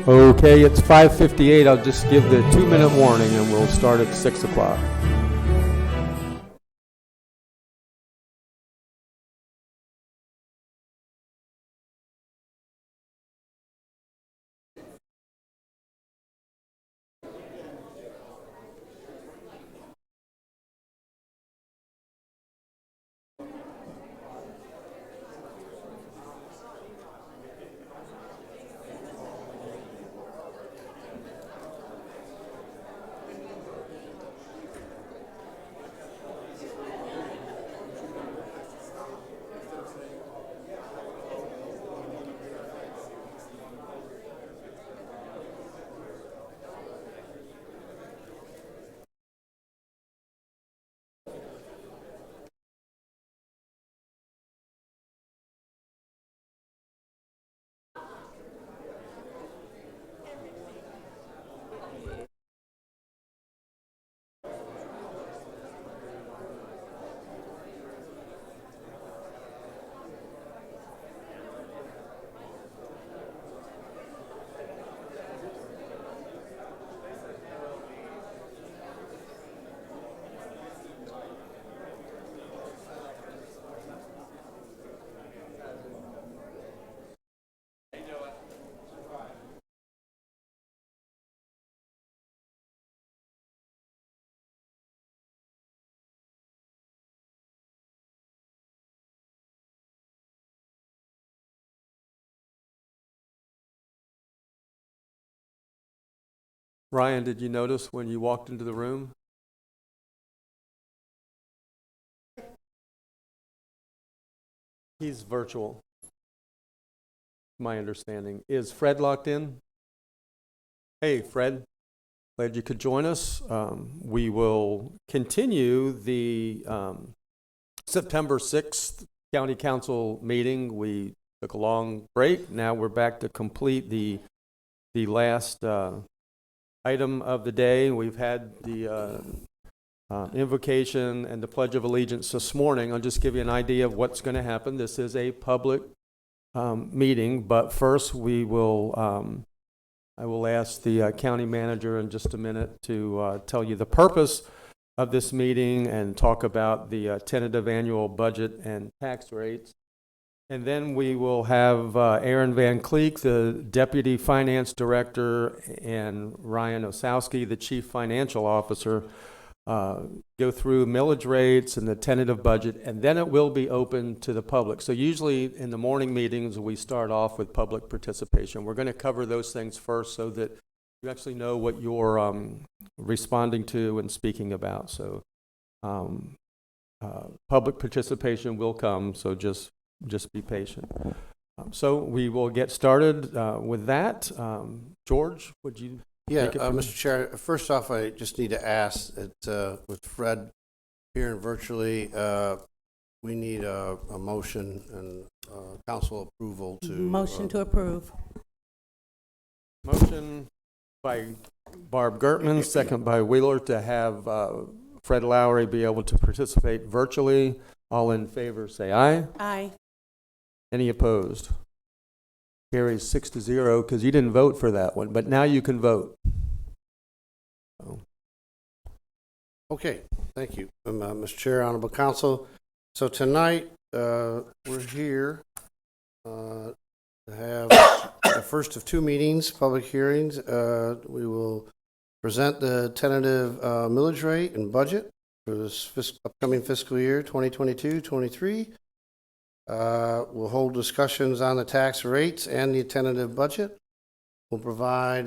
Okay, it's 5:58. I'll just give the 2-minute warning and we'll start at 6 o'clock. Ryan, did you notice when you walked into the room? He's virtual, my understanding. Is Fred locked in? Hey, Fred, glad you could join us. We will continue the September 6th County Council meeting. We took a long break. Now we're back to complete the last item of the day. We've had the invocation and the Pledge of Allegiance this morning. I'll just give you an idea of what's going to happen. This is a public meeting, but first we will, I will ask the county manager in just a minute to tell you the purpose of this meeting and talk about the tentative annual budget and tax rates. And then we will have Aaron Van Cleek, the Deputy Finance Director, and Ryan Osowski, the Chief Financial Officer, go through millage rates and the tentative budget, and then it will be open to the public. So usually in the morning meetings, we start off with public participation. We're going to cover those things first so that you actually know what you're responding to and speaking about. So public participation will come, so just be patient. So we will get started with that. George, would you? Yeah, Mr. Chair, first off, I just need to ask that with Fred here and virtually, we need a motion and council approval to. Motion to approve. Motion by Barb Gertman, second by Wheeler, to have Fred Lowry be able to participate virtually. All in favor, say aye. Aye. Any opposed? Carries 6-0 because you didn't vote for that one, but now you can vote. Okay, thank you, Mr. Chair, Honorable Council. So tonight, we're here to have the first of two meetings, public hearings. We will present the tentative millage rate and budget for this upcoming fiscal year, 2022-23. We'll hold discussions on the tax rates and the tentative budget. We'll provide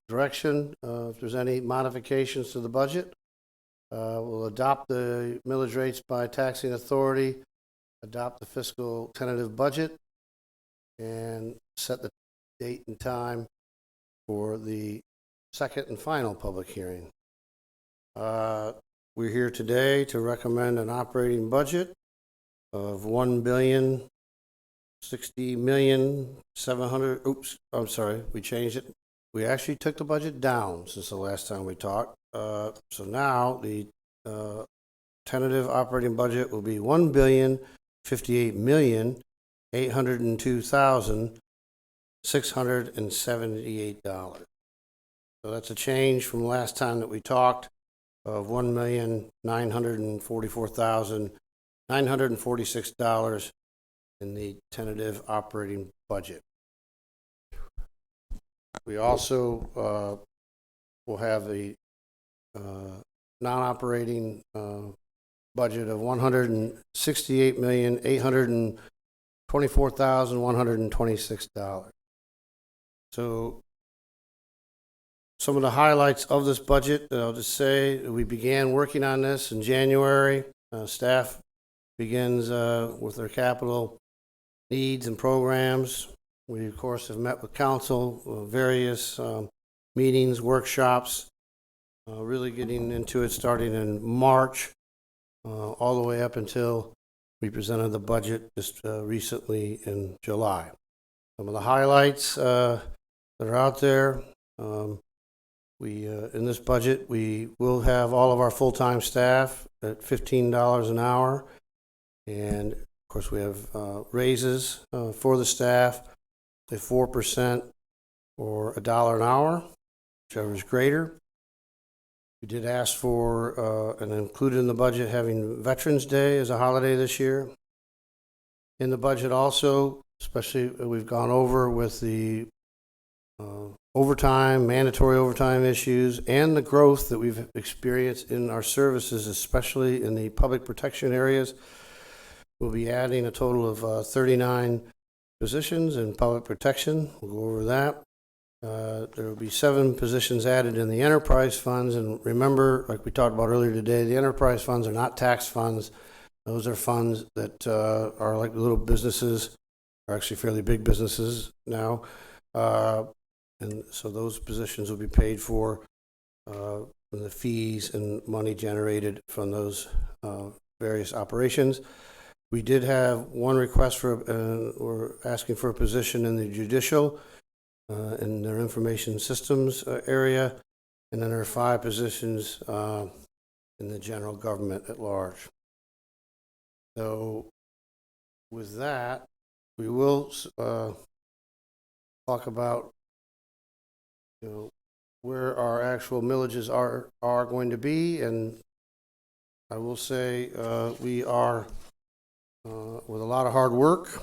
direction if there's any modifications to the budget. We'll adopt the millage rates by taxing authority, adopt the fiscal tentative budget, and set the date and time for the second and final public hearing. We're here today to recommend an operating budget of $1,060,700,000. Oops, I'm sorry, we changed it. We actually took the budget down since the last time we talked. So now the tentative operating budget will be $1,058,802,678. So that's a change from last time that we talked of $1,944,946 in the tentative operating budget. We also will have a non-operating budget of $168,824,126. So some of the highlights of this budget, I'll just say, we began working on this in January. Staff begins with their capital needs and programs. We, of course, have met with council, various meetings, workshops, really getting into it starting in March, all the way up until we presented the budget just recently in July. Some of the highlights that are out there, in this budget, we will have all of our full-time staff at $15 an hour. And, of course, we have raises for the staff, a 4% or $1 an hour, whichever is greater. We did ask for, and included in the budget, having Veterans Day as a holiday this year. In the budget also, especially we've gone over with the overtime, mandatory overtime issues, and the growth that we've experienced in our services, especially in the public protection areas. We'll be adding a total of 39 positions in public protection. We'll go over that. There will be 7 positions added in the enterprise funds. And remember, like we talked about earlier today, the enterprise funds are not tax funds. Those are funds that are like little businesses, are actually fairly big businesses now. And so those positions will be paid for from the fees and money generated from those various operations. We did have one request for, we're asking for a position in the judicial, in their information systems area, and then there are 5 positions in the general government at large. So with that, we will talk about where our actual millages are going to be, and I will say, we are, with a lot of hard work,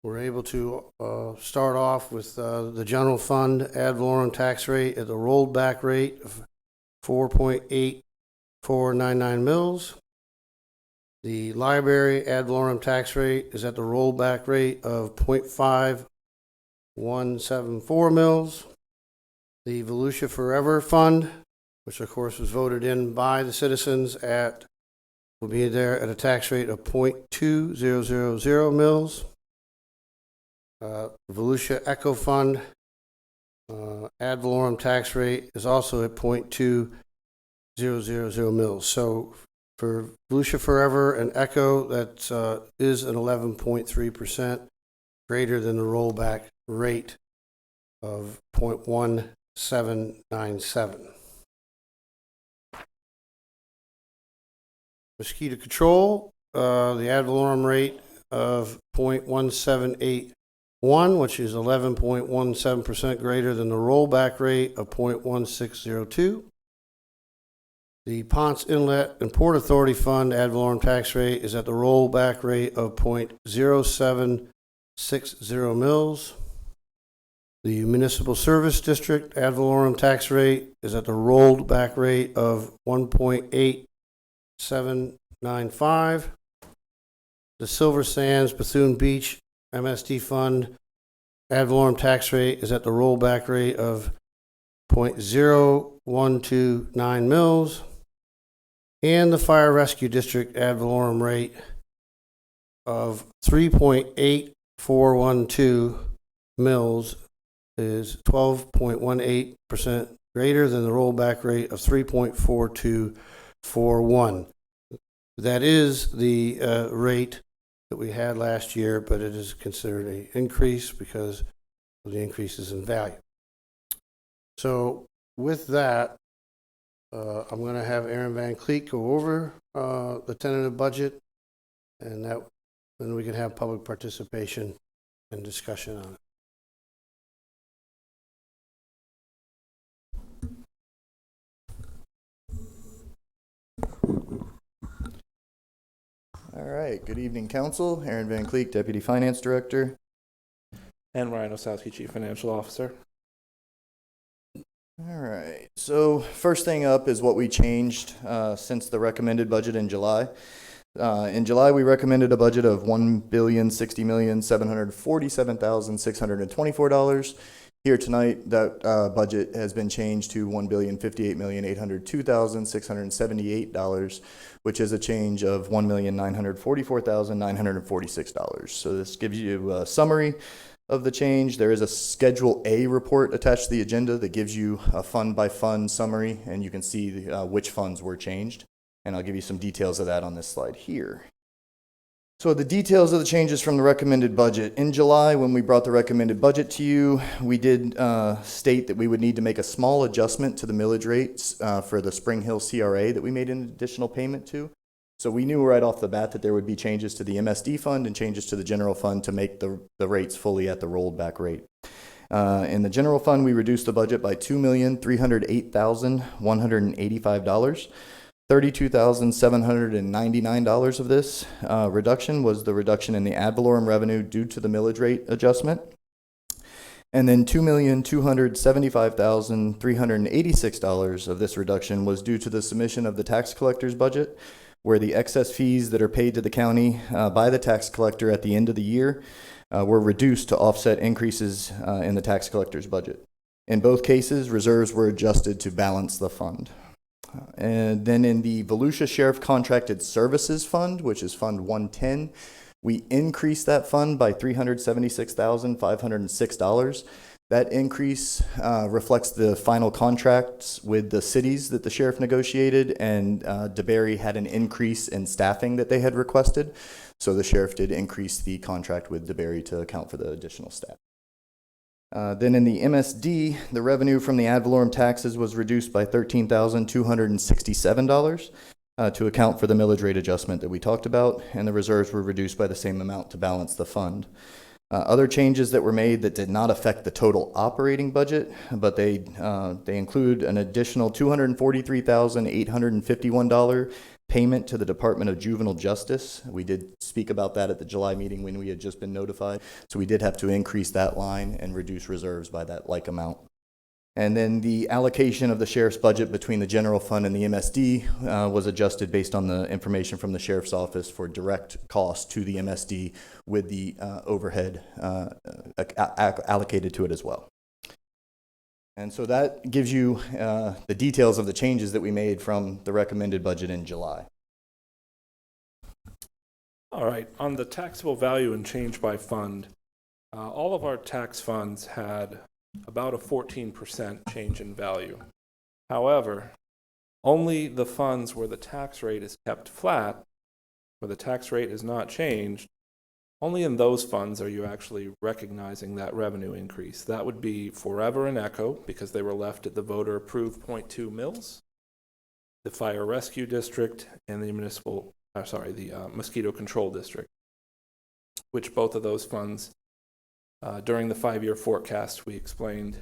we're able to start off with the general fund ad valorem tax rate at the rolled back rate of 4.8499 mils. The library ad valorem tax rate is at the rollback rate of 0.5174 mils. The Volusia Forever Fund, which of course was voted in by the citizens will be there at a tax rate of 0.2000 mils. Volusia Echo Fund, ad valorem tax rate is also at 0.2000 mils. So for Volusia Forever and Echo, that is an 11.3% greater than the rollback rate of 0.1797. Mosquito control, the ad valorem rate of 0.1781, which is 11.17% greater than the rollback rate of 0.1602. The Ponce Inlet and Port Authority Fund ad valorem tax rate is at the rollback rate of 0.0760 mils. The Municipal Service District ad valorem tax rate is at the rolled back rate of 1.8795. The Silver Sands Bethune Beach MSD Fund ad valorem tax rate is at the rollback rate of 0.0129 mils. And the Fire Rescue District ad valorem rate of 3.8412 mils is 12.18% greater than the rollback rate of 3.4241. That is the rate that we had last year, but it is considered an increase because of the increases in value. So with that, I'm going to have Aaron Van Cleek go over the tentative budget, and then we can have public participation and discussion on it. All right, good evening, Council. Aaron Van Cleek, Deputy Finance Director. And Ryan Osowski, Chief Financial Officer. All right, so first thing up is what we changed since the recommended budget in July. In July, we recommended a budget of $1,060,747,624. Here tonight, that budget has been changed to $1,058,802,678, which is a change of $1,944,946. So this gives you a summary of the change. There is a Schedule A report attached to the agenda that gives you a fund-by-fund summary, and you can see which funds were changed. And I'll give you some details of that on this slide here. So the details of the changes from the recommended budget. In July, when we brought the recommended budget to you, we did state that we would need to make a small adjustment to the millage rates for the Spring Hill CRA that we made an additional payment to. So we knew right off the bat that there would be changes to the MSD fund and changes to the general fund to make the rates fully at the rolled back rate. In the general fund, we reduced the budget by $2,308,185. $32,799 of this reduction was the reduction in the ad valorem revenue due to the millage rate adjustment. And then $2,275,386 of this reduction was due to the submission of the tax collector's budget, where the excess fees that are paid to the county by the tax collector at the end of the year were reduced to offset increases in the tax collector's budget. In both cases, reserves were adjusted to balance the fund. And then in the Volusia Sheriff Contracted Services Fund, which is Fund 110, we increased that fund by $376,506. That increase reflects the final contracts with the cities that the sheriff negotiated, and DeBerry had an increase in staffing that they had requested. So the sheriff did increase the contract with DeBerry to account for the additional staff. Then in the MSD, the revenue from the ad valorem taxes was reduced by $13,267 to account for the millage rate adjustment that we talked about, and the reserves were reduced by the same amount to balance the fund. Other changes that were made that did not affect the total operating budget, but they include an additional $243,851 payment to the Department of Juvenile Justice. We did speak about that at the July meeting when we had just been notified. So we did have to increase that line and reduce reserves by that like amount. And then the allocation of the sheriff's budget between the general fund and the MSD was adjusted based on the information from the sheriff's office for direct costs to the MSD with the overhead allocated to it as well. And so that gives you the details of the changes that we made from the recommended budget in July. All right, on the taxable value and change by fund, all of our tax funds had about a 14% change in value. However, only the funds where the tax rate is kept flat, where the tax rate is not changed, only in those funds are you actually recognizing that revenue increase. That would be Forever and Echo, because they were left at the voter-approved 0.2 mils, the Fire Rescue District, and the Mosquito Control District, which both of those funds, during the 5-year forecast, we explained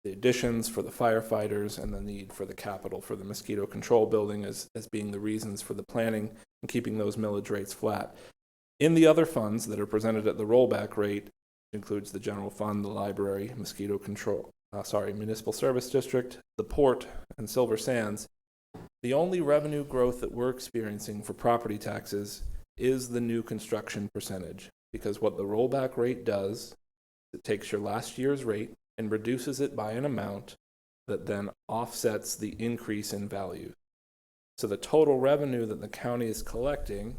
the additions for the firefighters and the need for the capital for the mosquito control building as being the reasons for the planning and keeping those millage rates flat. In the other funds that are presented at the rollback rate, which includes the general fund, the library, mosquito control, municipal service district, the port, and Silver Sands, the only revenue growth that we're experiencing for property taxes is the new construction percentage. Because what the rollback rate does, it takes your last year's rate and reduces it by an amount that then offsets the increase in value. So the total revenue that the county is collecting,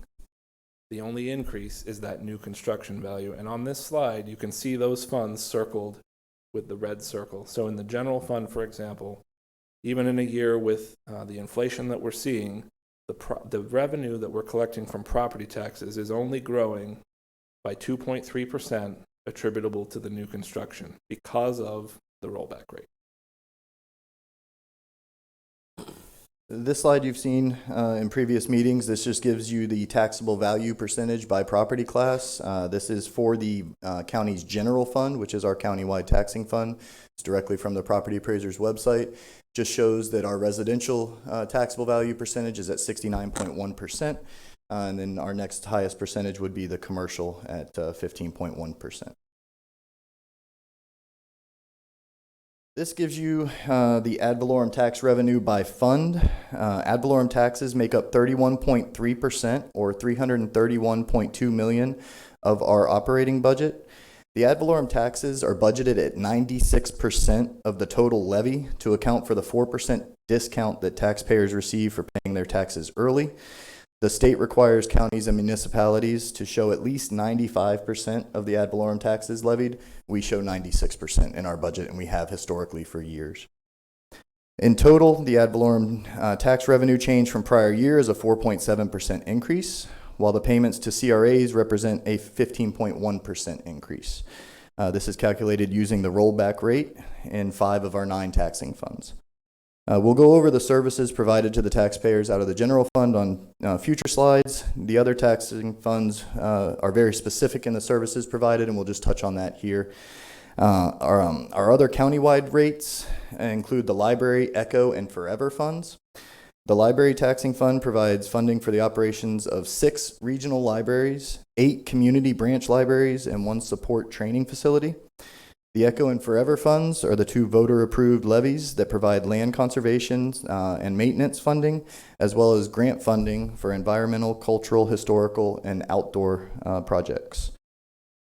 the only increase is that new construction value. And on this slide, you can see those funds circled with the red circle. So in the general fund, for example, even in a year with the inflation that we're seeing, the revenue that we're collecting from property taxes is only growing by 2.3% attributable to the new construction because of the rollback rate. This slide you've seen in previous meetings. This just gives you the taxable value percentage by property class. This is for the county's general fund, which is our countywide taxing fund. It's directly from the property appraiser's website. Just shows that our residential taxable value percentage is at 69.1%. And then our next highest percentage would be the commercial at 15.1%. This gives you the ad valorem tax revenue by fund. Ad valorem taxes make up 31.3% or $331.2 million of our operating budget. The ad valorem taxes are budgeted at 96% of the total levy to account for the 4% discount that taxpayers receive for paying their taxes early. The state requires counties and municipalities to show at least 95% of the ad valorem taxes levied. We show 96% in our budget, and we have historically for years. In total, the ad valorem tax revenue change from prior year is a 4.7% increase, while the payments to CRAs represent a 15.1% increase. This is calculated using the rollback rate in 5 of our 9 taxing funds. We'll go over the services provided to the taxpayers out of the general fund on future slides. The other taxing funds are very specific in the services provided, and we'll just touch on that here. Our other countywide rates include the library, Echo, and Forever funds. The library taxing fund provides funding for the operations of 6 regional libraries, 8 community branch libraries, and 1 support training facility. The Echo and Forever funds are the 2 voter-approved levies that provide land conservation and maintenance funding, as well as grant funding for environmental, cultural, historical, and outdoor projects.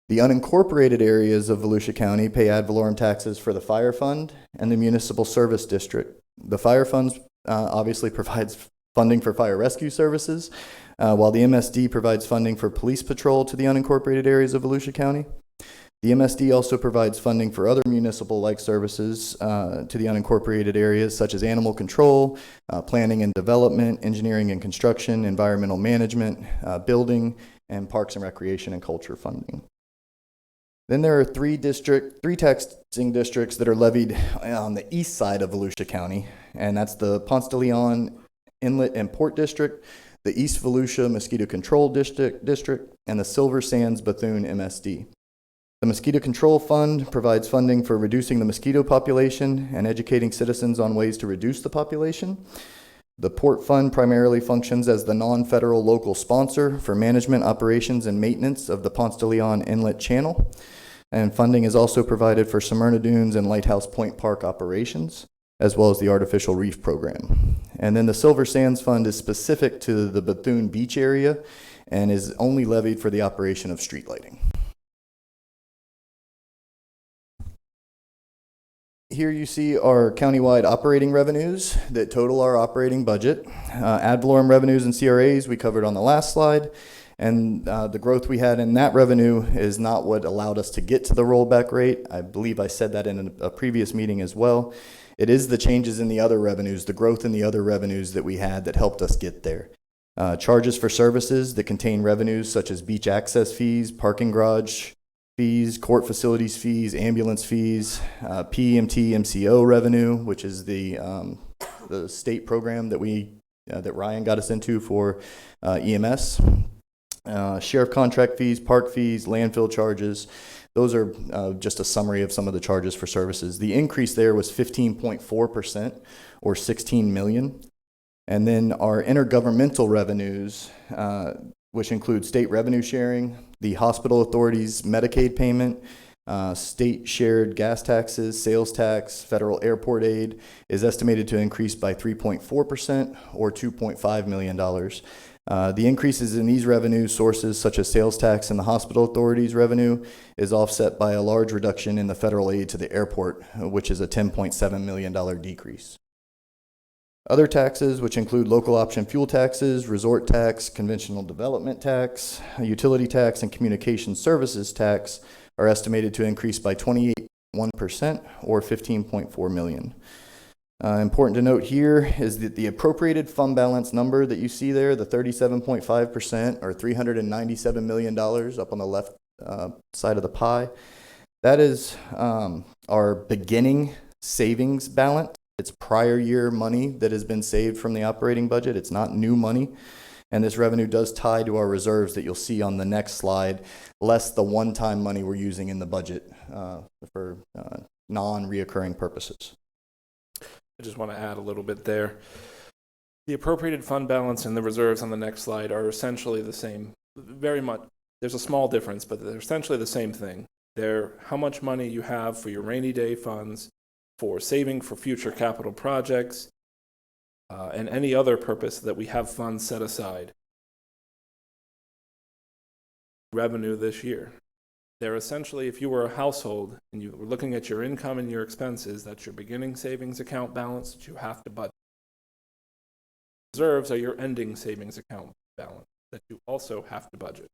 The unincorporated areas of Volusia County pay ad valorem taxes for the Fire Fund and the Municipal Service District. The Fire Fund obviously provides funding for fire rescue services, while the MSD provides funding for police patrol to the unincorporated areas of Volusia County. The MSD also provides funding for other municipal-like services to the unincorporated areas, such as animal control, planning and development, engineering and construction, environmental management, building, and parks and recreation and culture funding. Then there are 3 taxing districts that are levied on the east side of Volusia County, and that's the Ponce de Leon Inlet and Port District, the East Volusia Mosquito Control District, and the Silver Sands Bethune MSD. The Mosquito Control Fund provides funding for reducing the mosquito population and educating citizens on ways to reduce the population. The Port Fund primarily functions as the non-federal local sponsor for management, operations, and maintenance of the Ponce de Leon Inlet Channel. And funding is also provided for Smyrna Dunes and Lighthouse Point Park operations, as well as the Artificial Reef Program. And then the Silver Sands Fund is specific to the Bethune Beach area and is only levied for the operation of street lighting. Here you see our countywide operating revenues that total our operating budget. Ad valorem revenues and CRAs we covered on the last slide, and the growth we had in that revenue is not what allowed us to get to the rollback rate. I believe I said that in a previous meeting as well. It is the changes in the other revenues, the growth in the other revenues that we had that helped us get there. Charges for services that contain revenues such as beach access fees, parking garage fees, court facilities fees, ambulance fees, PMT MCO revenue, which is the state program that that Ryan got us into for EMS, sheriff contract fees, park fees, landfill charges. Those are just a summary of some of the charges for services. The increase there was 15.4%, or $16 million. And then our intergovernmental revenues, which include state revenue sharing, the hospital authority's Medicaid payment, state shared gas taxes, sales tax, federal airport aid, is estimated to increase by 3.4%, or $2.5 million. The increases in these revenue sources, such as sales tax and the hospital authority's revenue, is offset by a large reduction in the federal aid to the airport, which is a $10.7 million decrease. Other taxes, which include local option fuel taxes, resort tax, conventional development tax, utility tax, and communication services tax, are estimated to increase by 28.1%, or $15.4 million. Important to note here is that the appropriated fund balance number that you see there, the 37.5%, or $397 million up on the left side of the pie, that is our beginning savings balance. It's prior year money that has been saved from the operating budget. It's not new money. And this revenue does tie to our reserves that you'll see on the next slide, less the one-time money we're using in the budget for non-reoccurring purposes. I just want to add a little bit there. The appropriated fund balance and the reserves on the next slide are essentially the same. Very much, there's a small difference, but they're essentially the same thing. They're how much money you have for your rainy day funds, for saving for future capital projects, and any other purpose that we have funds set aside. Revenue this year. They're essentially, if you were a household and you were looking at your income and your expenses, that's your beginning savings account balance that you have to budget. Reserves are your ending savings account balance that you also have to budget.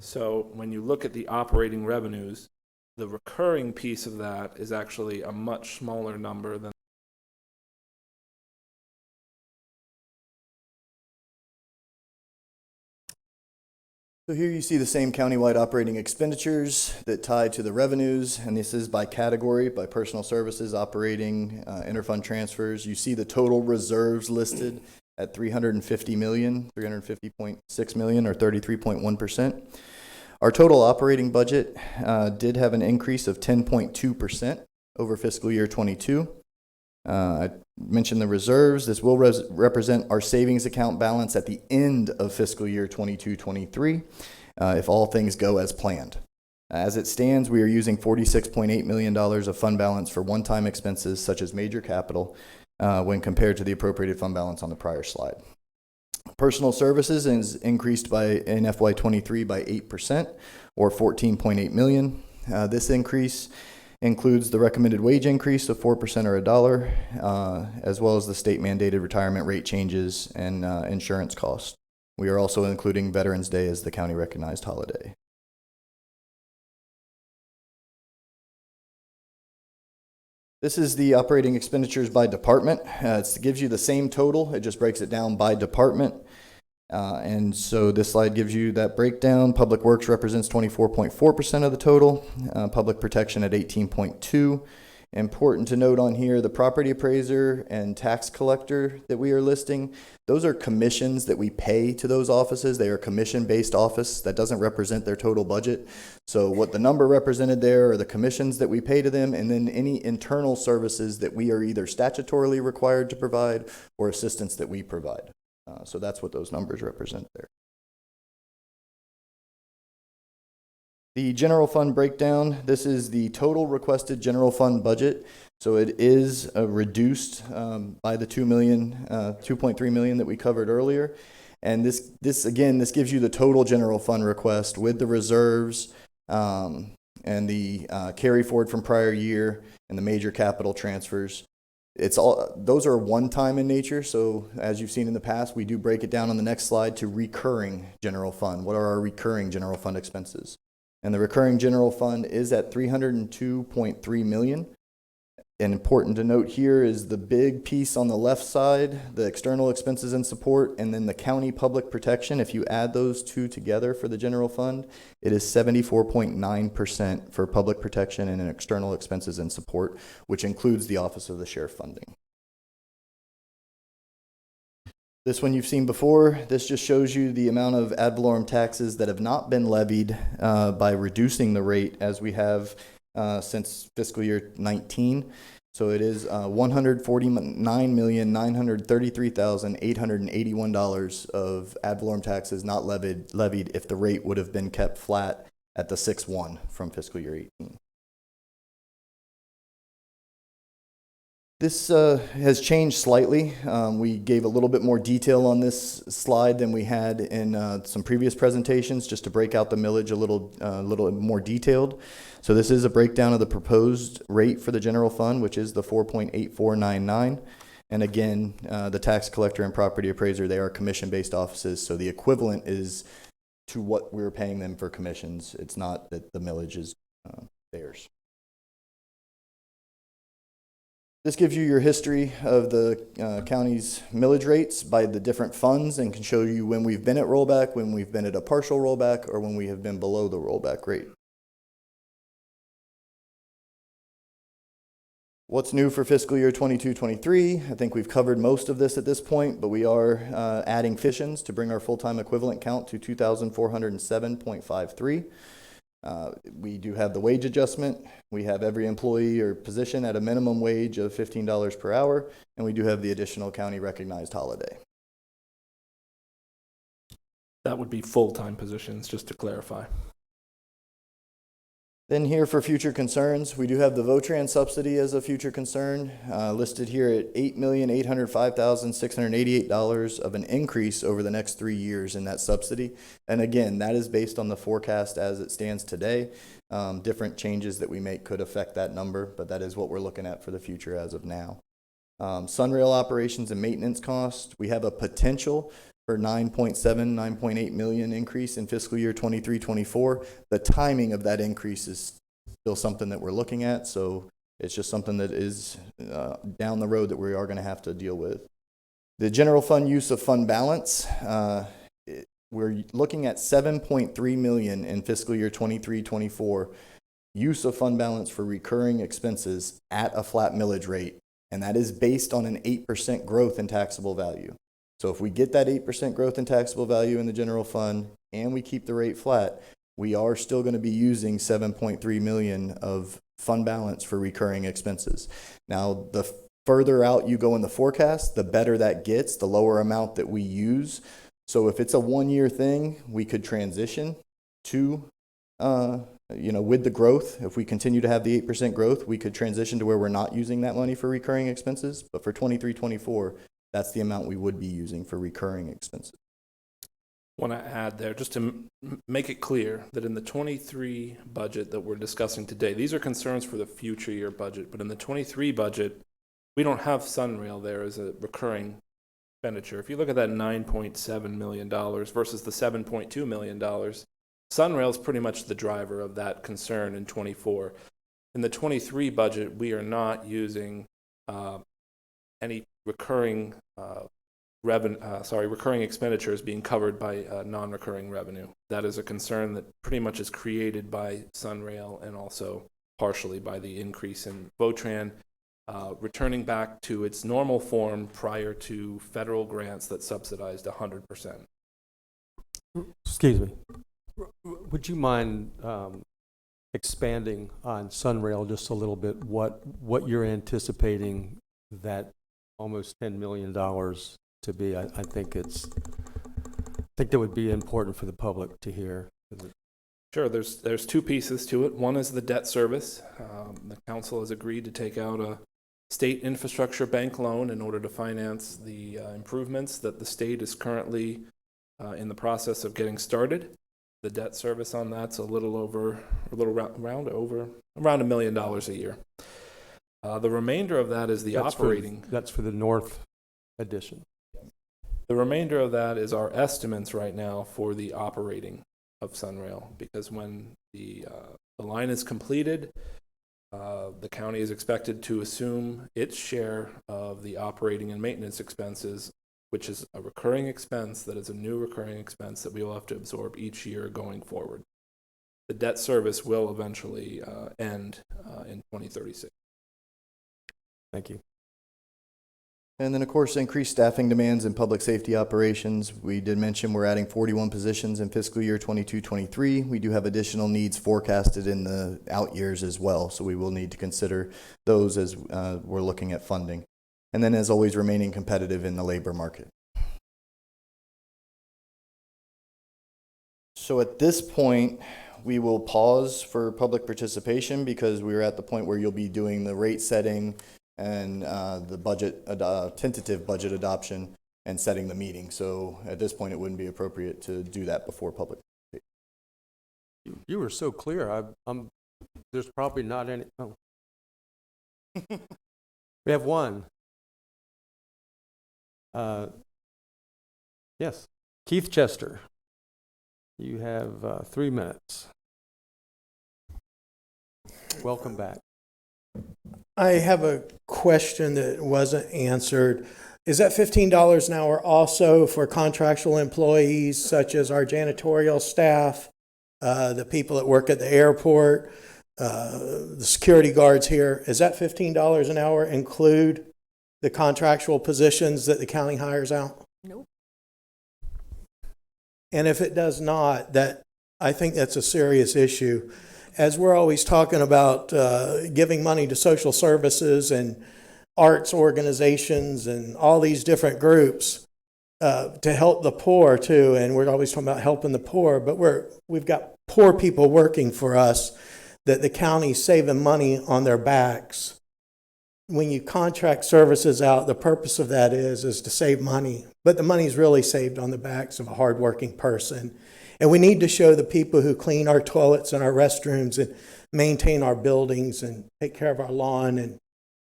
So when you look at the operating revenues, the recurring piece of that is actually a much smaller number than So here you see the same countywide operating expenditures that tie to the revenues, and this is by category, by personal services, operating, interfund transfers. You see the total reserves listed at $350 million, $350.6 million, or 33.1%. Our total operating budget did have an increase of 10.2% over fiscal year 22. I mentioned the reserves. This will represent our savings account balance at the end of fiscal year 22-23, if all things go as planned. As it stands, we are using $46.8 million of fund balance for one-time expenses such as major capital when compared to the appropriated fund balance on the prior slide. Personal services is increased in FY23 by 8%, or $14.8 million. This increase includes the recommended wage increase of 4% or $1, as well as the state mandated retirement rate changes and insurance costs. We are also including Veterans Day as the county recognized holiday. This is the operating expenditures by department. It gives you the same total. It just breaks it down by department. And so this slide gives you that breakdown. Public Works represents 24.4% of the total. Public Protection at 18.2%. Important to note on here, the property appraiser and tax collector that we are listing, those are commissions that we pay to those offices. They are commission-based office. That doesn't represent their total budget. So what the number represented there are the commissions that we pay to them, and then any internal services that we are either statutorily required to provide or assistance that we provide. So that's what those numbers represent there. The general fund breakdown, this is the total requested general fund budget. So it is reduced by the 2.3 million that we covered earlier. And this gives you the total general fund request with the reserves and the carry forward from prior year and the major capital transfers. Those are one-time in nature. So as you've seen in the past, we do break it down on the next slide to recurring general fund. What are our recurring general fund expenses? And the recurring general fund is at 302.3 million. And important to note here is the big piece on the left side, the external expenses and support, and then the county public protection. If you add those two together for the general fund, it is 74.9% for public protection and external expenses and support, which includes the Office of the Sheriff funding. This one you've seen before. This just shows you the amount of ad valorem taxes that have not been levied by reducing the rate as we have since fiscal year 19. So it is $149,933,881 of ad valorem taxes not levied if the rate would have been kept flat at the 6/1 from fiscal year 18. This has changed slightly. We gave a little bit more detail on this slide than we had in some previous presentations, just to break out the millage a little more detailed. So this is a breakdown of the proposed rate for the general fund, which is the 4.8499. And again, the tax collector and property appraiser, they are commission-based offices, so the equivalent is to what we're paying them for commissions. It's not that the millage is theirs. This gives you your history of the county's millage rates by the different funds and can show you when we've been at rollback, when we've been at a partial rollback, or when we have been below the rollback rate. What's new for fiscal year 22-23? I think we've covered most of this at this point, but we are adding fissions to bring our full-time equivalent count to 2,407.53. We do have the wage adjustment. We have every employee or position at a minimum wage of $15 per hour, and we do have the additional county recognized holiday. That would be full-time positions, just to clarify. Then here for future concerns, we do have the Votran subsidy as a future concern, listed here at $8,805,688 of an increase over the next 3 years in that subsidy. And again, that is based on the forecast as it stands today. Different changes that we make could affect that number, but that is what we're looking at for the future as of now. Sunrail operations and maintenance costs, we have a potential for 9.8 million increase in fiscal year 23-24. The timing of that increase is still something that we're looking at, so it's just something that is down the road that we are going to have to deal with. The general fund use of fund balance, we're looking at 7.3 million in fiscal year 23-24 use of fund balance for recurring expenses at a flat millage rate, and that is based on an 8% growth in taxable value. So if we get that 8% growth in taxable value in the general fund and we keep the rate flat, we are still going to be using 7.3 million of fund balance for recurring expenses. Now, the further out you go in the forecast, the better that gets, the lower amount that we use. So if it's a 1-year thing, we could transition to, with the growth. If we continue to have the 8% growth, we could transition to where we're not using that money for recurring expenses. But for 23-24, that's the amount we would be using for recurring expenses. Want to add there, just to make it clear that in the 23 budget that we're discussing today, these are concerns for the future year budget, but in the 23 budget, we don't have Sunrail there as a recurring expenditure. If you look at that $9.7 million versus the $7.2 million, Sunrail is pretty much the driver of that concern in 24. In the 23 budget, we are not using any recurring recurring expenditures being covered by non-recurring revenue. That is a concern that pretty much is created by Sunrail and also partially by the increase in Votran, returning back to its normal form prior to federal grants that subsidized 100%. Excuse me. Would you mind expanding on Sunrail just a little bit? What you're anticipating that almost $10 million to be? I think that would be important for the public to hear. Sure, there's two pieces to it. One is the debt service. The council has agreed to take out a state infrastructure bank loan in order to finance the improvements that the state is currently in the process of getting started. The debt service on that's around $1 million a year. The remainder of that is the operating. That's for the north addition. The remainder of that is our estimates right now for the operating of Sunrail, because when the line is completed, the county is expected to assume its share of the operating and maintenance expenses, which is a recurring expense that is a new recurring expense that we will have to absorb each year going forward. The debt service will eventually end in 2036. Thank you. And then, of course, increased staffing demands in public safety operations. We did mention we're adding 41 positions in fiscal year 22-23. We do have additional needs forecasted in the out years as well, so we will need to consider those as we're looking at funding. And then, as always, remaining competitive in the labor market. So at this point, we will pause for public participation because we're at the point where you'll be doing the rate setting and the budget, tentative budget adoption and setting the meeting. So at this point, it wouldn't be appropriate to do that before public. You were so clear. There's probably not any. Oh. We have one. Yes, Keith Chester. You have 3 minutes. Welcome back. I have a question that wasn't answered. Is that $15 an hour also for contractual employees such as our janitorial staff, the people that work at the airport, the security guards here? Is that $15 an hour include the contractual positions that the county hires out? Nope. And if it does not, I think that's a serious issue. As we're always talking about giving money to social services and arts organizations and all these different groups to help the poor too, and we're always talking about helping the poor, but we've got poor people working for us that the county's saving money on their backs. When you contract services out, the purpose of that is to save money, but the money's really saved on the backs of a hardworking person. And we need to show the people who clean our toilets and our restrooms and maintain our buildings and take care of our lawn and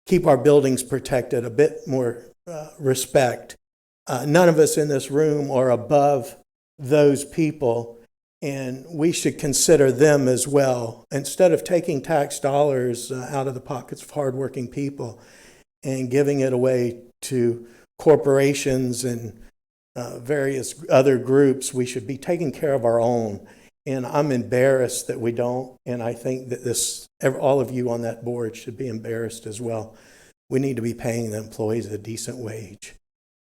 keep our buildings protected a bit more respect. None of us in this room are above those people, and we should consider them as well. Instead of taking tax dollars out of the pockets of hardworking people and giving it away to corporations and various other groups, we should be taking care of our own. And I'm embarrassed that we don't, and I think that all of you on that board should be embarrassed as well. We need to be paying the employees a decent wage.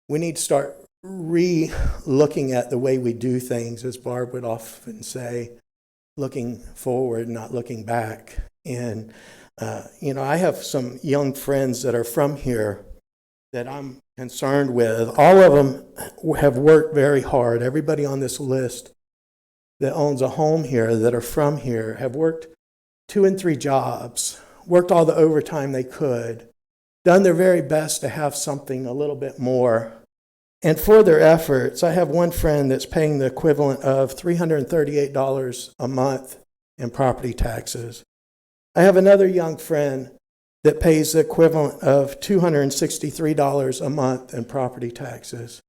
We need to start re-looking at the way we do things, as Barb would often say, looking forward, not looking back. And, I have some young friends that are from here that I'm concerned with. All of them have worked very hard. Everybody on this list that owns a home here that are from here have worked 2 and 3 jobs, worked all the overtime they could, done their very best to have something a little bit more. And for their efforts, I have one friend that's paying the equivalent of $338 a month in property taxes. I have another young friend that pays the equivalent of $263 a month in property taxes.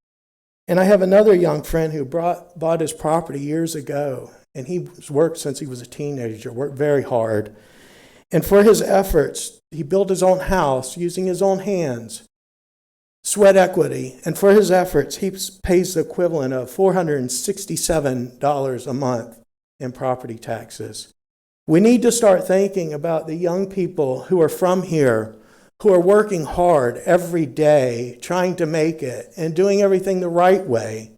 And I have another young friend who bought his property years ago, and he's worked since he was a teenager, worked very hard. And for his efforts, he built his own house using his own hands, sweat equity. And for his efforts, he pays the equivalent of $467 a month in property taxes. We need to start thinking about the young people who are from here, who are working hard every day, trying to make it and doing everything the right way,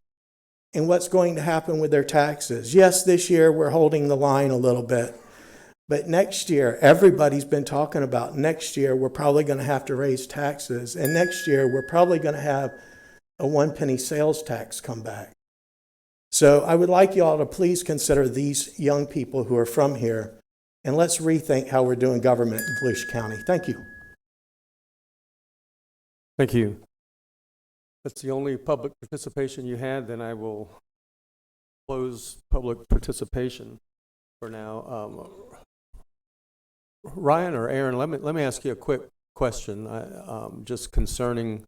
and what's going to happen with their taxes. Yes, this year we're holding the line a little bit, but next year, everybody's been talking about next year we're probably going to have to raise taxes, and next year we're probably going to have a 1 penny sales tax come back. So I would like you all to please consider these young people who are from here, and let's rethink how we're doing government in Volusia County. Thank you. Thank you. That's the only public participation you had, then I will close public participation for now. Ryan or Aaron, let me ask you a quick question, just concerning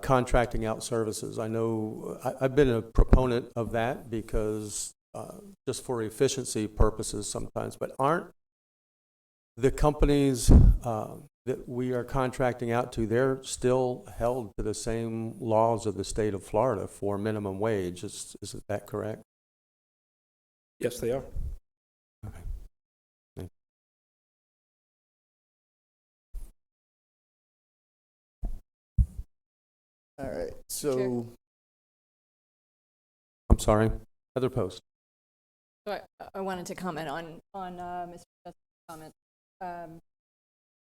contracting out services. I know I've been a proponent of that because just for efficiency purposes sometimes, but aren't the companies that we are contracting out to, they're still held to the same laws of the state of Florida for minimum wage? Isn't that correct? Yes, they are. Okay. All right, so I'm sorry. Heather Post. So I wanted to comment on Mr. Justice's comment.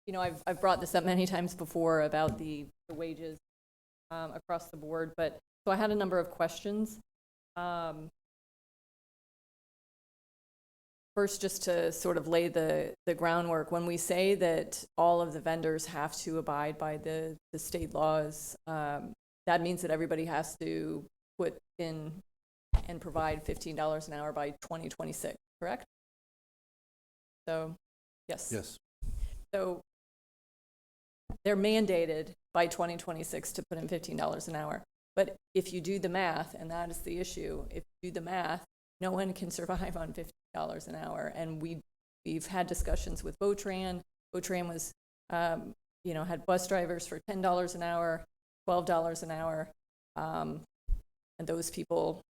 You know, I've brought this up many times before about the wages across the board, but so I had a number of questions. First, just to sort of lay the groundwork, when we say that all of the vendors have to abide by the state laws, that means that everybody has to put in and provide $15 an hour by 2026, correct? So, yes. Yes. So they're mandated by 2026 to put in $15 an hour. But if you do the math, and that is the issue, if you do the math, no one can survive on $15 an hour. And we've had discussions with Votran. Votran was, you know, had bus drivers for $10 an hour, $12 an hour, and those people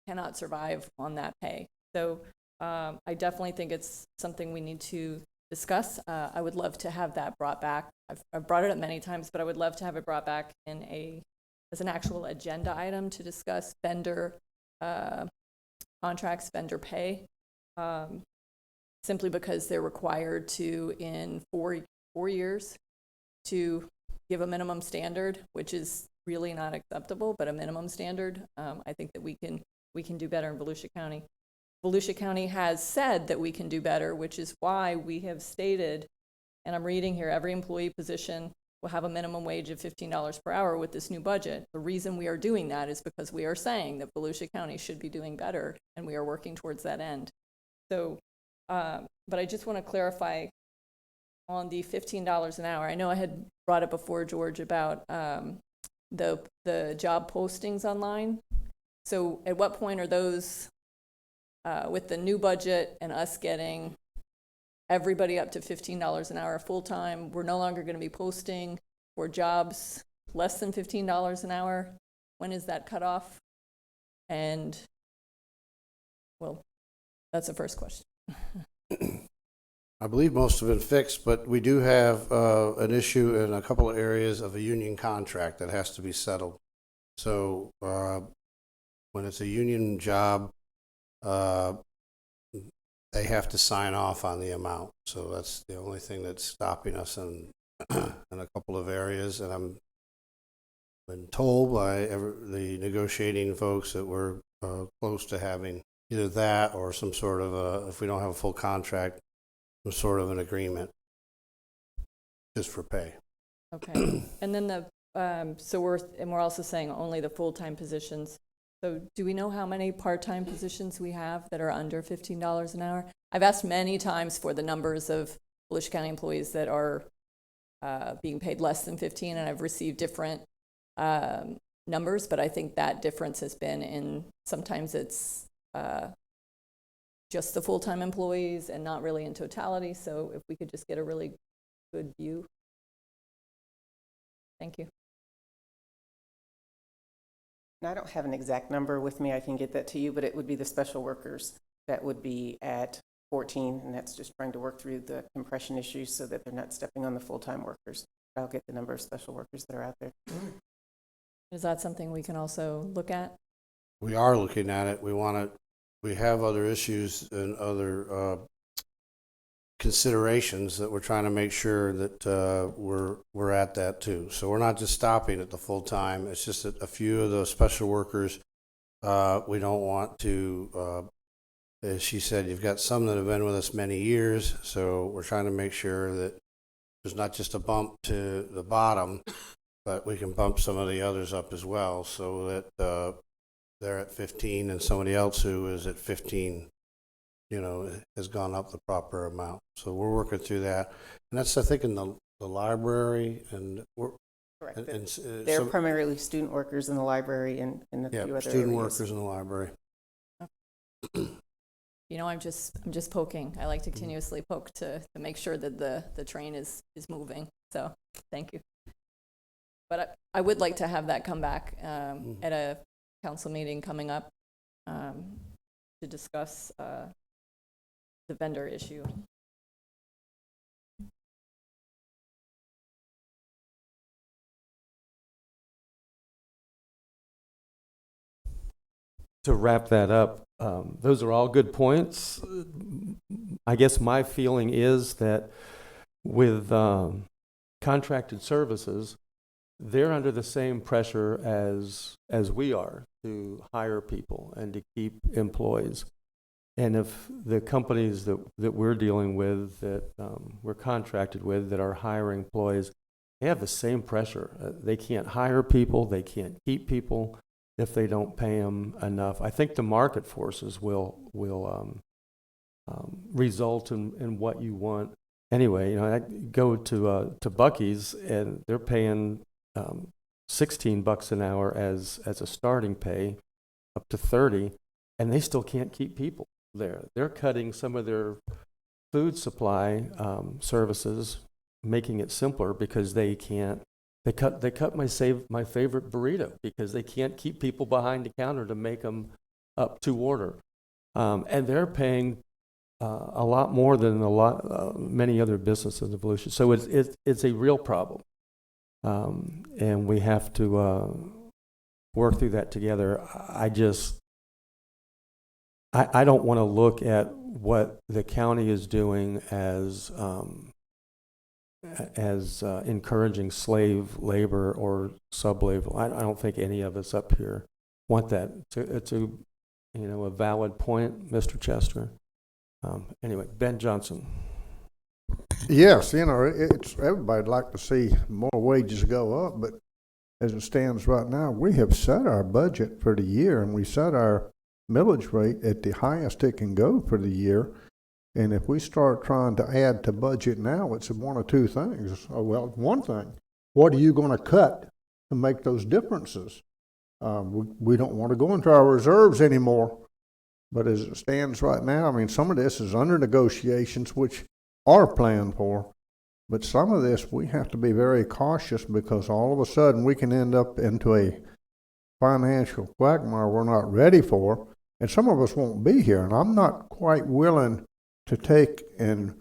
cannot survive on that pay. So I definitely think it's something we need to discuss. I would love to have that brought back. I've brought it up many times, but I would love to have it brought back as an actual agenda item to discuss vendor contracts, vendor pay, simply because they're required to, in four years, to give a minimum standard, which is really not acceptable, but a minimum standard. I think that we can do better in Volusia County. Volusia County has said that we can do better, which is why we have stated, and I'm reading here, every employee position will have a minimum wage of $15 per hour with this new budget. The reason we are doing that is because we are saying that Volusia County should be doing better, and we are working towards that end. So, but I just want to clarify on the $15 an hour. I know I had brought it before, George, about the job postings online. So at what point are those, with the new budget and us getting everybody up to $15 an hour full-time, we're no longer going to be posting for jobs less than $15 an hour? When is that cut off? And, well, that's the first question. I believe most have been fixed, but we do have an issue in a couple of areas of a union contract that has to be settled. So when it's a union job, they have to sign off on the amount. So that's the only thing that's stopping us in a couple of areas. And I'm been told by the negotiating folks that we're close to having either that or some sort of if we don't have a full contract, some sort of an agreement just for pay. Okay. And then so we're also saying only the full-time positions. So do we know how many part-time positions we have that are under $15 an hour? I've asked many times for the numbers of Volusia County employees that are being paid less than 15, and I've received different numbers, but I think that difference has been in sometimes it's just the full-time employees and not really in totality. So if we could just get a really good view. Thank you. And I don't have an exact number with me. I can get that to you, but it would be the special workers that would be at 14, and that's just trying to work through the compression issues so that they're not stepping on the full-time workers. I'll get the number of special workers that are out there. Is that something we can also look at? We are looking at it. We have other issues and other considerations that we're trying to make sure that we're at that too. So we're not just stopping at the full time. It's just that a few of those special workers, we don't want to, as she said, you've got some that have been with us many years. So we're trying to make sure that there's not just a bump to the bottom, but we can bump some of the others up as well, so that they're at 15 and somebody else who is at 15, has gone up the proper amount. So we're working through that. And that's, I think, in the library and we're, Correct. and They're primarily student workers in the library and a few other student areas. workers in the library. I'm just poking. I like to continuously poke to make sure that the train is moving. So thank you. But I would like to have that come back at a council meeting coming up to discuss the vendor issue. To wrap that up, those are all good points. I guess my feeling is that with contracted services, they're under the same pressure as we are to hire people and to keep employees. And if the companies that we're dealing with, that we're contracted with, that are hiring employees, they have the same pressure. They can't hire people, they can't keep people if they don't pay them enough. I think the market forces will result in what you want. Anyway, I go to Buc-ee's and they're paying $16 an hour as a starting pay, up to 30, and they still can't keep people there. They're cutting some of their food supply services, making it simpler because they can't. They cut my favorite burrito because they can't keep people behind the counter to make them up to order, and they're paying a lot more than many other businesses in Volusia. So it's a real problem, and we have to work through that together. I don't want to look at what the county is doing as encouraging slave labor or sub-labor. I don't think any of us up here want that. It's a valid point, Mr. Chester. Anyway, Ben Johnson. Yes, it's everybody'd like to see more wages go up, but as it stands right now, we have set our budget for the year and we set our millage rate at the highest it can go for the year. And if we start trying to add to budget now, it's one of two things. Well, one thing, what are you going to cut to make those differences? We don't want to go into our reserves anymore. But as it stands right now, some of this is under negotiations, which are planned for. But some of this, we have to be very cautious because all of a sudden we can end up into a financial quagmire we're not ready for. And some of us won't be here. And I'm not quite willing to take and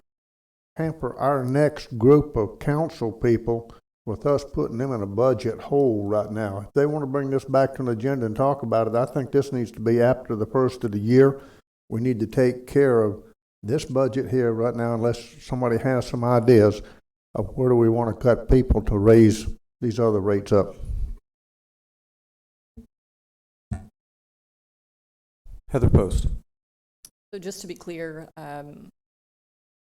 hamper our next group of council people with us putting them in a budget hole right now. If they want to bring this back to an agenda and talk about it, I think this needs to be after the first of the year. We need to take care of this budget here right now, unless somebody has some ideas of where do we want to cut people to raise these other rates up. Heather Post. So just to be clear,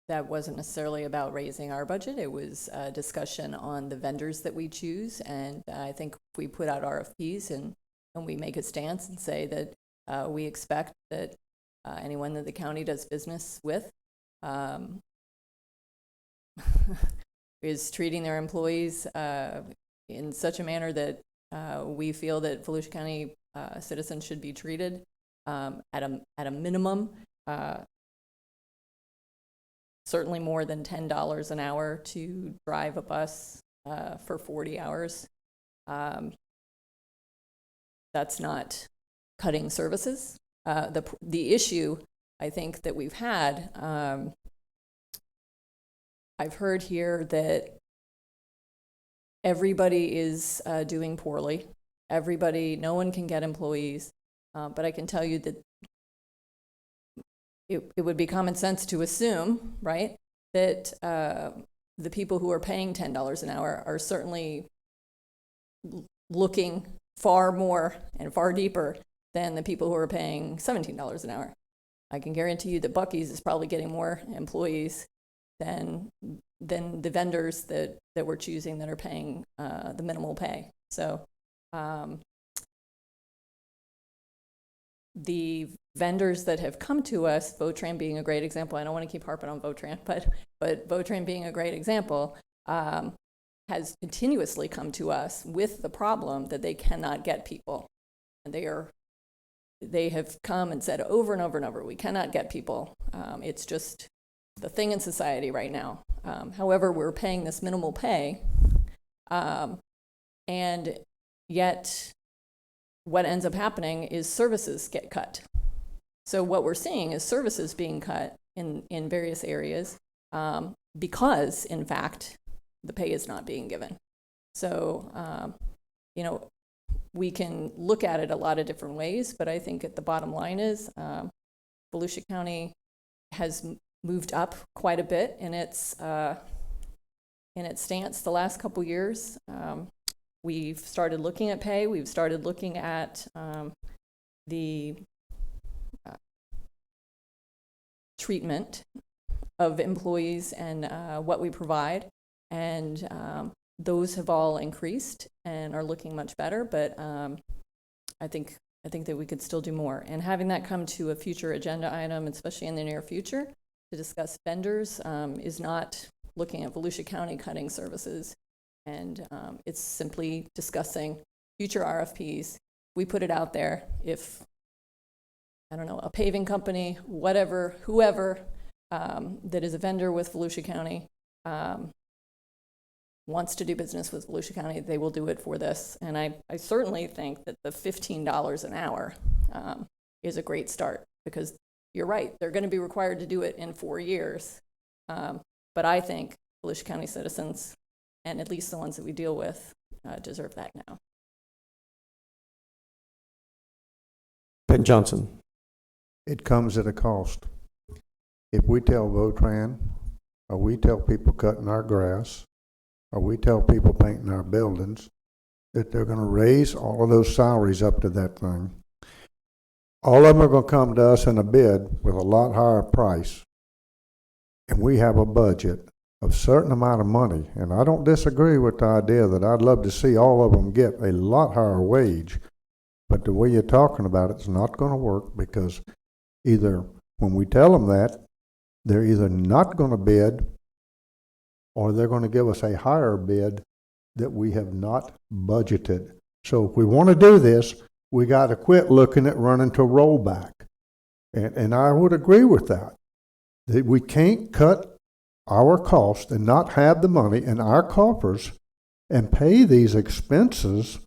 that wasn't necessarily about raising our budget. It was a discussion on the vendors that we choose. And I think if we put out RFPs and we make a stance and say that we expect that anyone that the county does business with is treating their employees in such a manner that we feel that Volusia County citizens should be treated at a minimum, certainly more than $10 an hour to drive a bus for 40 hours. That's not cutting services. The issue I think that we've had. I've heard here that everybody is doing poorly. No one can get employees. But I can tell you that it would be common sense to assume, right, that the people who are paying $10 an hour are certainly looking far more and far deeper than the people who are paying $17 an hour. I can guarantee you that Buc-ee's is probably getting more employees than the vendors that we're choosing that are paying the minimal pay. So the vendors that have come to us, Votran being a great example, I don't want to keep harping on Votran, but Votran being a great example, has continuously come to us with the problem that they cannot get people. And they have come and said over and over and over, we cannot get people. It's just the thing in society right now. However, we're paying this minimal pay, and yet what ends up happening is services get cut. So what we're seeing is services being cut in various areas because, in fact, the pay is not being given. So, we can look at it a lot of different ways, but I think at the bottom line is Volusia County has moved up quite a bit in its stance the last couple years. We've started looking at pay. We've started looking at the treatment of employees and what we provide, and those have all increased and are looking much better. But I think that we could still do more. And having that come to a future agenda item, especially in the near future, to discuss vendors is not looking at Volusia County cutting services. And it's simply discussing future RFPs. We put it out there. If, I don't know, a paving company, whatever, whoever that is a vendor with Volusia County wants to do business with Volusia County, they will do it for this. And I certainly think that the $15 an hour is a great start, because you're right, they're going to be required to do it in 4 years. But I think Volusia County citizens, and at least the ones that we deal with, deserve that now. Ben Johnson. It comes at a cost. If we tell Votran, or we tell people cutting our grass, or we tell people painting our buildings, that they're going to raise all of those salaries up to that thing, all of them are going to come to us in a bid with a lot higher price. And we have a budget of a certain amount of money. And I don't disagree with the idea that I'd love to see all of them get a lot higher wage. But the way you're talking about it's not going to work, because either when we tell them that, they're either not going to bid, or they're going to give us a higher bid that we have not budgeted. So if we want to do this, we got to quit looking at running to rollback. And I would agree with that. That we can't cut our cost and not have the money in our coffers and pay these expenses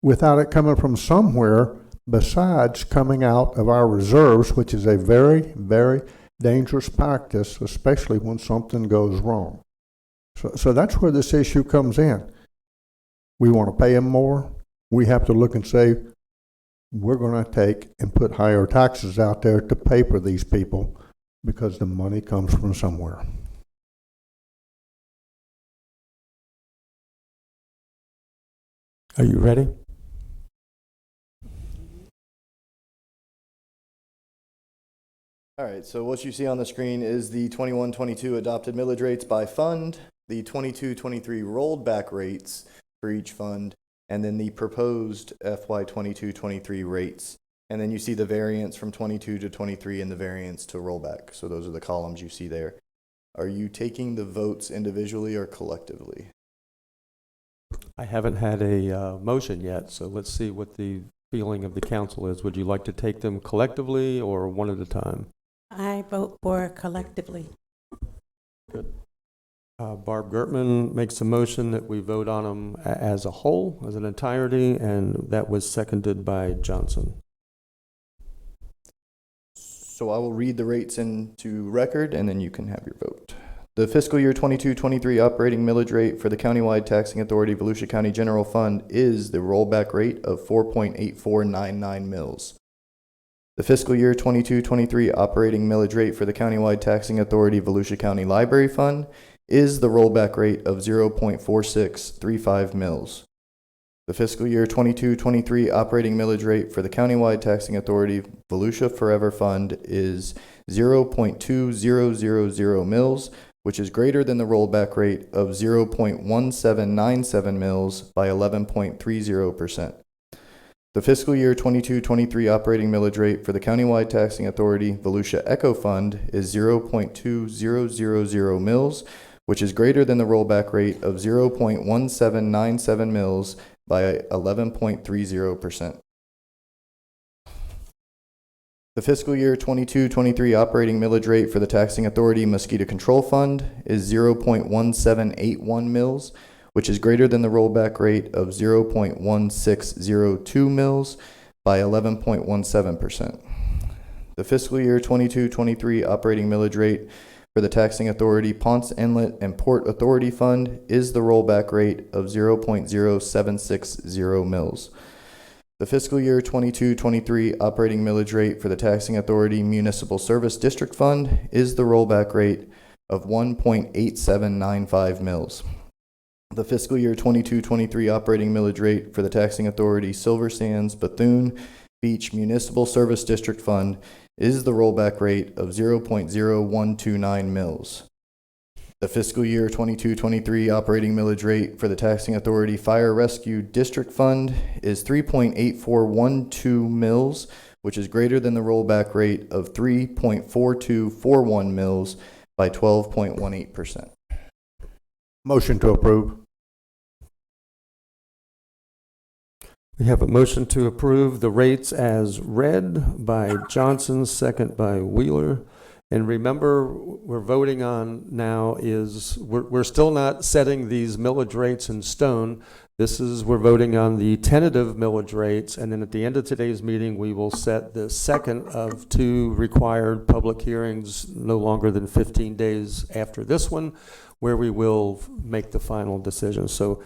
without it coming from somewhere besides coming out of our reserves, which is a very, very dangerous practice, especially when something goes wrong. So that's where this issue comes in. We want to pay them more. We have to look and say, we're going to take and put higher taxes out there to pay for these people, because the money comes from somewhere. Are you ready? All right, so what you see on the screen is the 21-22 adopted millage rates by fund, the 22-23 rolled back rates for each fund, and then the proposed FY 22-23 rates. And then you see the variance from 22 to 23 and the variance to rollback. So those are the columns you see there. Are you taking the votes individually or collectively? I haven't had a motion yet, so let's see what the feeling of the council is. Would you like to take them collectively or one at a time? I vote for collectively. Good. Barb Gertman makes a motion that we vote on them as a whole, as an entirety, and that was seconded by Johnson. So I will read the rates into record, and then you can have your vote. The fiscal year 22-23 operating millage rate for the countywide taxing authority Volusia County General Fund is the rollback rate of 4.8499 mils. The fiscal year 22-23 operating millage rate for the countywide taxing authority Volusia County Library Fund is the rollback rate of 0.4635 mils. The fiscal year 22-23 operating millage rate for the countywide taxing authority Volusia Forever Fund is 0.2000 mils, which is greater than the rollback rate of 0.1797 mils by 11.30%. The fiscal year 22-23 operating millage rate for the countywide taxing authority Volusia Echo Fund is 0.2000 mils, which is greater than the rollback rate of 0.1797 mils by 11.30%. The fiscal year 22-23 operating millage rate for the taxing authority Mosquito Control Fund is 0.1781 mils, which is greater than the rollback rate of 0.1602 mils by 11.17%. The fiscal year 22-23 operating millage rate for the taxing authority Ponce Inlet and Port Authority Fund is the rollback rate of 0.0760 mils. The fiscal year 22-23 operating millage rate for the taxing authority Municipal Service District Fund is the rollback rate of 1.8795 mils. The fiscal year 22-23 operating millage rate for the taxing authority Silver Sands Bethune Beach Municipal Service District Fund is the rollback rate of 0.0129 mils. The fiscal year 22-23 operating millage rate for the taxing authority Fire Rescue District Fund is 3.8412 mils, which is greater than the rollback rate of 3.4241 mils by 12.18%. Motion to approve. We have a motion to approve the rates as read by Johnson, second by Wheeler. And remember, we're voting on now is, we're still not setting these millage rates in stone. We're voting on the tentative millage rates, and then at the end of today's meeting, we will set the second of two required public hearings no longer than 15 days after this one, where we will make the final decision. So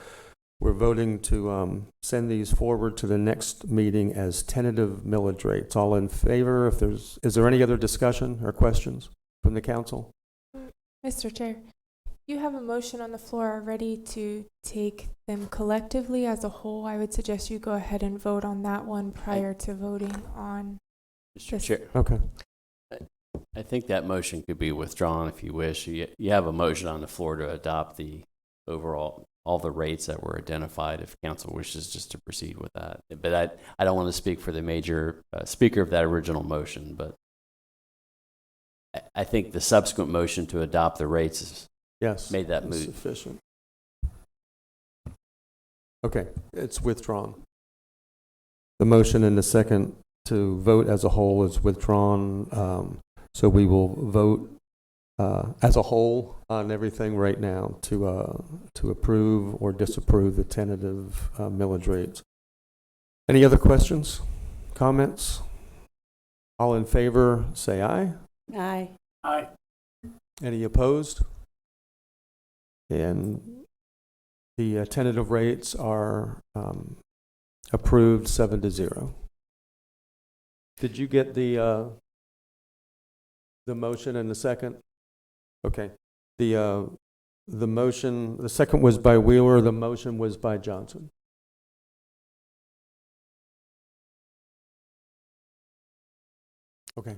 we're voting to send these forward to the next meeting as tentative millage rates. All in favor? Is there any other discussion or questions from the council? Mr. Chair, you have a motion on the floor already to take them collectively as a whole. I would suggest you go ahead and vote on that one prior to voting on Mr. this. Chair, Okay. I think that motion could be withdrawn if you wish. You have a motion on the floor to adopt the overall, all the rates that were identified if council wishes just to proceed with that. But I don't want to speak for the major speaker of that original motion, but I think the subsequent motion to adopt the rates is Yes. made that is moot. Sufficient. Okay, it's withdrawn. The motion and the second to vote as a whole is withdrawn. So we will vote as a whole on everything right now to approve or disapprove the tentative millage rates. Any other questions, comments? All in favor, say aye. Aye. Any opposed? And the tentative rates are approved 7-0. Did you get the motion and the second? Okay. The motion, the second was by Wheeler, the motion was by Johnson. Okay.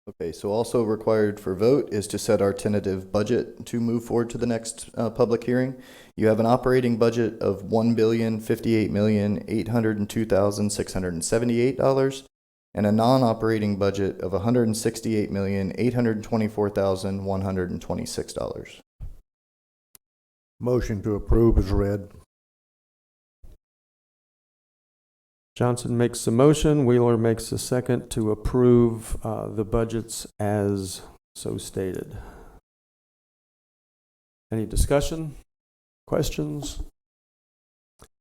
Okay, so also required for vote is to set our tentative budget to move forward to the next public hearing. You have an operating budget of $1,058,802,678 and a non-operating budget of $168,824,126. Motion to approve is read. Johnson makes the motion, Wheeler makes the second to approve the budgets as so stated. Any discussion, questions?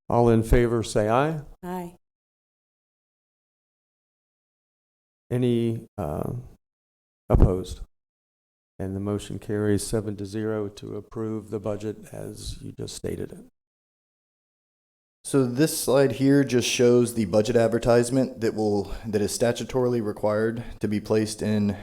All in favor say aye. Aye. Any Opposed? And the motion carries 7-0 to approve the budget as you just stated it. So this slide here just shows the budget advertisement that is statutorily required to be placed in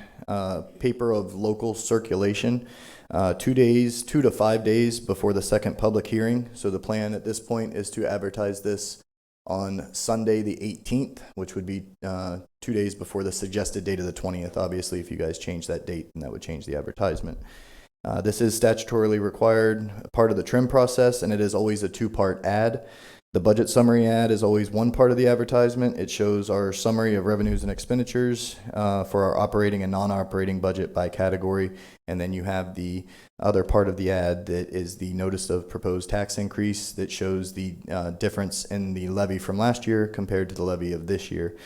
paper of local circulation 2 to 5 days before the second public hearing. So the plan at this point is to advertise this on Sunday the 18th, which would be 2 days before the suggested date of the 20th. Obviously, if you guys change that date, then that would change the advertisement. This is statutorily required, part of the trim process, and it is always a two-part ad. The budget summary ad is always one part of the advertisement. It shows our summary of revenues and expenditures for our operating and non-operating budget by category. And then you have the other part of the ad that is the notice of proposed tax increase that shows the difference in the levy from last year compared to the levy of this year.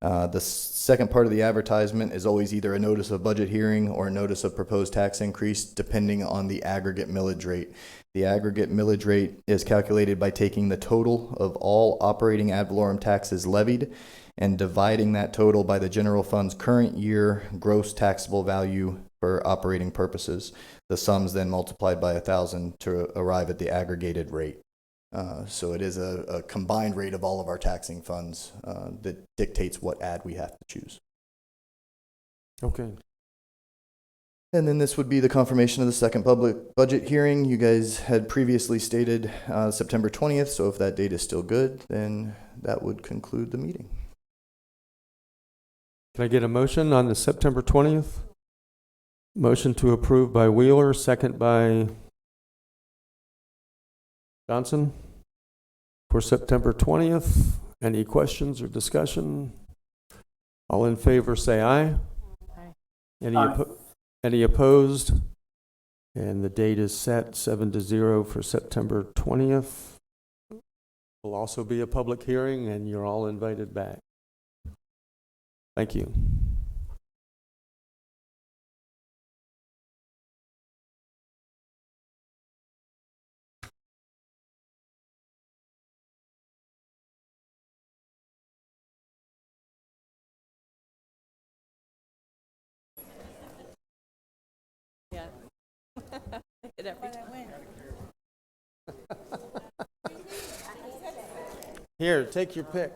The second part of the advertisement is always either a notice of budget hearing or a notice of proposed tax increase, depending on the aggregate millage rate. The aggregate millage rate is calculated by taking the total of all operating ad valorem taxes levied and dividing that total by the general fund's current year gross taxable value for operating purposes. The sum's then multiplied by 1,000 to arrive at the aggregated rate. So it is a combined rate of all of our taxing funds that dictates what ad we have to choose. Okay. And then this would be the confirmation of the second public budget hearing. You guys had previously stated September 20th, so if that date is still good, then that would conclude the meeting. Can I get a motion on the September 20th? Motion to approve by Wheeler, second by Johnson for September 20th. Any questions or discussion? All in favor say aye. Aye. Any opposed? And the date is set 7-0 for September 20th. Will also be a public hearing and you're all invited back. Thank you. Yeah. Hit every time. Here, take your pick.